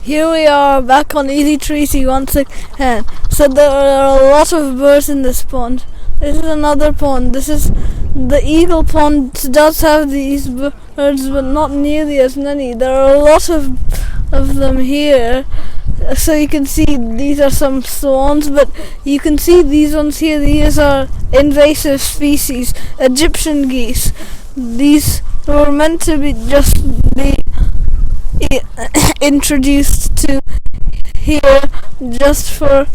Here we are back on Easy Treaty once again. So there are a lot of birds in this pond. This is another pond. This is the Eagle Pond. Does have these birds, but not nearly as many. There are a lot of them here. So you can see these are some swans, but you can see these ones here. These are invasive species, Egyptian geese. These were meant to be introduced to here just for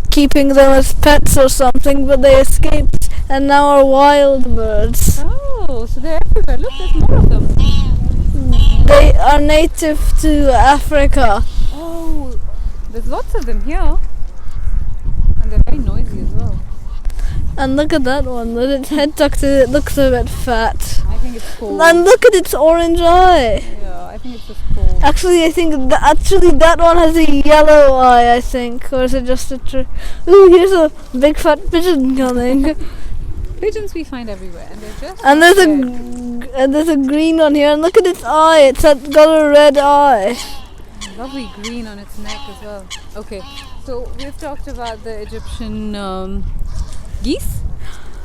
keeping them as pets or something, but they escaped and now are wild birds. Oh, so they're everywhere. Look, there's more of them. They are native to Africa. Oh, there's lots of them here. And they're very noisy as well. And look at that one, with its head tucked in, it looks a bit fat. I think it's cold. And look at its orange eye. Yeah, I think it's just cold. Actually, I think that one has a yellow eye, I think. Or is it just a tree? Ooh, here's a big fat pigeon coming. Pigeons we find everywhere, and they're just. And there's a green one here. And look at its eye. It's got a red eye. Lovely green on its neck as well. Okay, so we've talked about the Egyptian geese,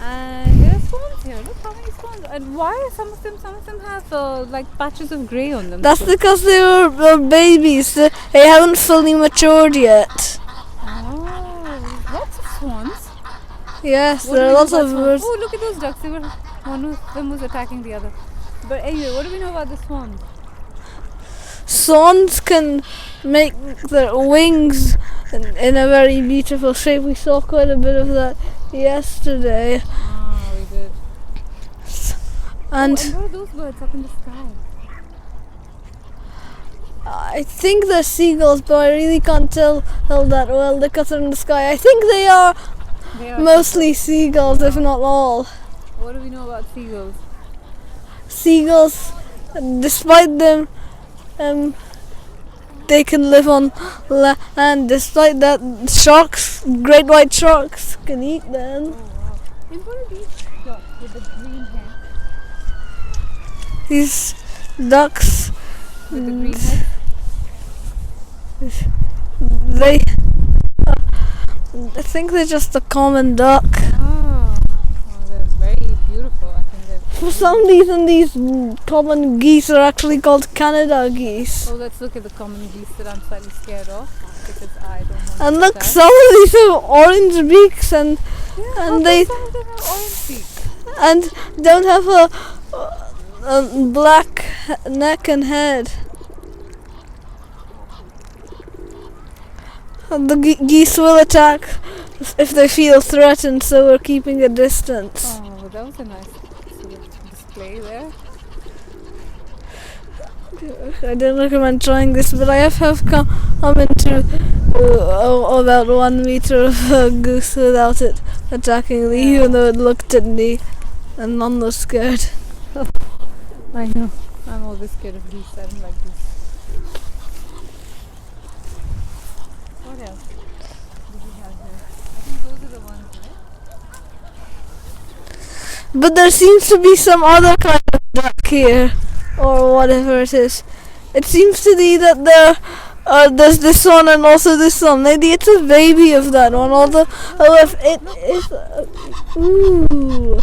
and there are swans here. Look how many swans! And why are some of them have like patches of grey on them? That's because they were babies. They haven't fully matured yet. Oh, lots of swans. Yes, What there do are we lots know of about birds. swans? Oh, look at those ducks. One of them was attacking the other. But anyway, what do we know about the swans? Swans can make their wings in a very beautiful shape. We saw quite a bit of that yesterday. Ah, we did. And and what are those birds up in the sky? I think they're seagulls, but I really can't tell that well because they're in the sky. I think they are mostly seagulls, if not all. What do we know about seagulls? Seagulls, despite them, they can live on land. Despite that, sharks, great white sharks, can eat them. Oh wow! And what are these ducks with the green hair? These ducks, With the green head? they, I think they're just a common duck. Oh, they're very beautiful. I think they're. For some reason, these common geese are actually called Canada geese. Oh, let's look at the common geese that I'm slightly scared of because I don't want. And to look, attack. some of these have orange beaks and Yeah, they some of them have orange beaks. and don't have a black neck and head. And the geese will attack if they feel threatened, so we're keeping a distance. Oh, well, that was a nice sort of display there. I don't recommend trying this, but I have come into about 1 meter of a goose without it attacking me, even though it looked at me and none was scared. I know. I'm always scared of geese. I don't like geese. What else do we have here? I think those are the ones, right? But there seems to be some other kind of duck here, or whatever it is. It seems to be that there's this one and also this one. Maybe it's a baby of that one. Although, if it is, ooh,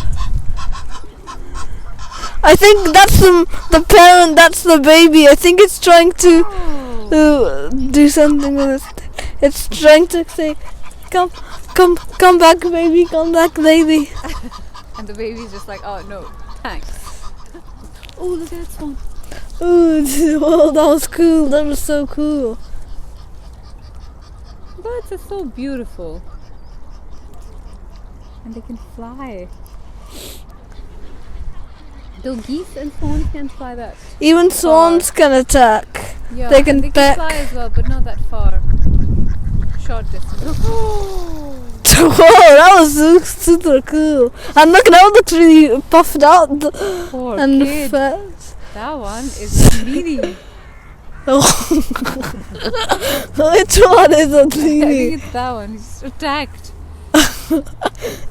I think that's the parent. That's the baby. I think it's trying to do something with it. It's trying to say, come back, baby, come back, baby. And the baby's just like, oh no, thanks. Oh, look at this one. Ooh, well, that was cool. That was so cool. Birds are so beautiful. And they can fly. Though geese and swans can't fly that. Even swans can attack. Yeah, They can and they peck. can fly as well, but not that far. Short distance. Whoa, that was super cool. And look, now it looks really puffed out Poor and kid. fat. That one is bleeding. Which one is a I think bleeding? it's that one. He's attacked. I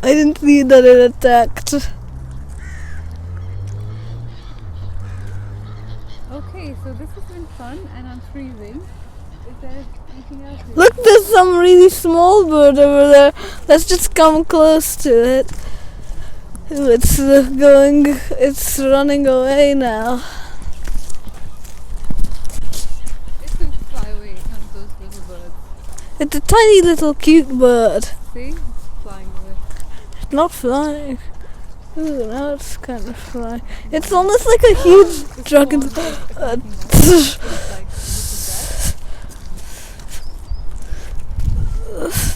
didn't see that it attacked. Okay, so this has been fun. fun and I'm freezing. Is there anything else? Look, there's some really small bird over there. Let's just come close to it. Ooh, it's running away now. It could fly away, one of those little birds. It's a tiny little cute bird. See? It's flying away. Not flying. Ooh, now it's kind of flying. It's almost like a huge dragon.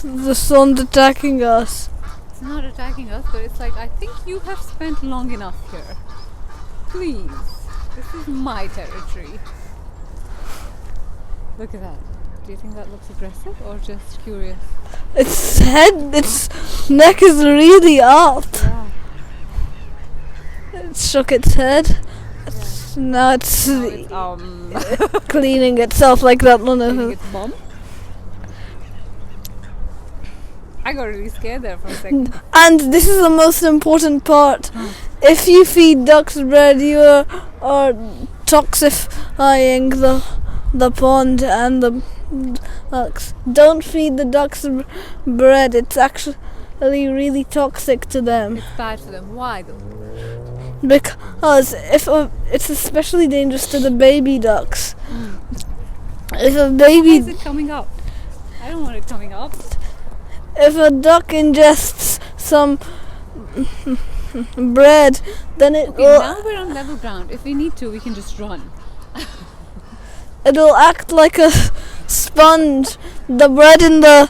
The sun's attacking us. It's not attacking us, but it's like, I think you have spent long enough here. Please. This is my territory. Look at that. Do you think that looks aggressive or just curious? Its neck is really up. Yeah. It shook its head. Now it's cleaning itself like that one of Cleaning its bum. I got really scared there for a second. And this is the most important part. If you feed ducks bread, you are toxifying the pond and the ducks. Don't feed the ducks bread. It's actually really toxic to them. It's bad for them. Why though? Because it's especially dangerous to the baby ducks. If a Why baby is it coming up? I don't want it coming up. If a duck ingests some bread, then it Okay, will now we're on level ground. If we need to, we can just run. it'll act like a sponge. The bread in the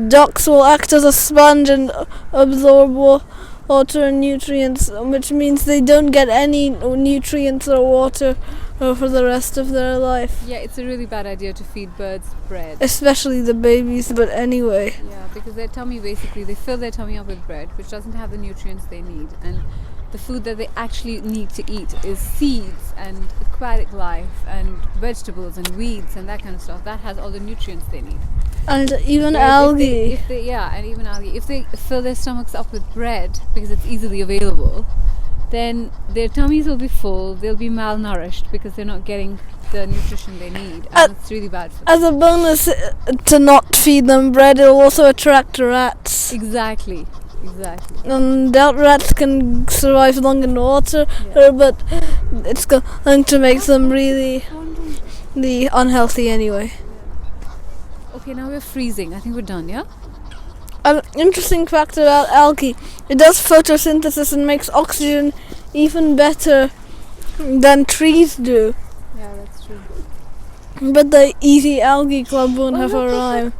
ducks will act as a sponge and absorb water and nutrients, which means they don't get any nutrients or water for the rest of their life. Yeah, it's a really bad idea to feed birds bread. Especially the babies, but anyway. Yeah, because their tummy basically, they fill their tummy up with bread, which doesn't have the nutrients they need. And the food that they actually need to eat is seeds and aquatic life and vegetables and weeds and that kind of stuff. That has all the nutrients they need. And even Whereas algae. and even algae. If they fill their stomachs up with bread because it's easily available, then their tummies will be full. They'll be malnourished because they're not getting the nutrition they need, and it's really bad for them. As a bonus to not feed them bread, it will also attract rats. Exactly. That rats can survive long in water, but it's going to make them really unhealthy anyway. Okay, now we're freezing. I think we're done, yeah? An interesting fact about algae: it does photosynthesis and makes oxygen even better than trees do. Yeah, that's true. But the Easy Algae Club won't have a rhyme.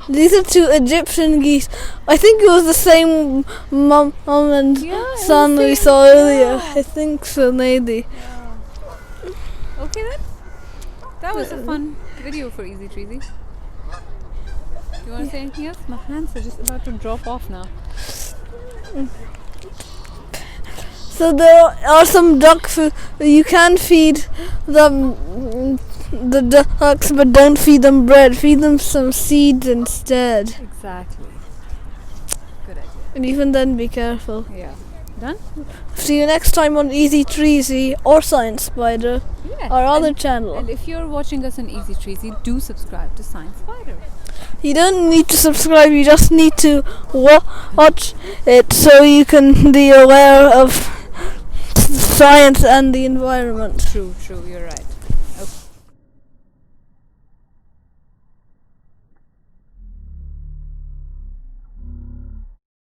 These are two Egyptian geese. I think it was the same mum and son we saw earlier. Yeah. I think so, maybe. Yeah. Okay then. That was a fun video for Easy Treesy. You want to say anything else? My hands are just about to drop off now. So there are some duck food. You can feed them the ducks, but don't feed them bread. Feed them some seeds instead. Exactly. Good idea. And even then, be careful. Yeah. Done? See you next time on Easy Treesy or Science Spider, Yes. our other channel. And if you're watching us on Easy Treesy, do subscribe to Science Spider. You don't need to subscribe, you just need to watch it so you can be aware of science and the environment. True, you're right.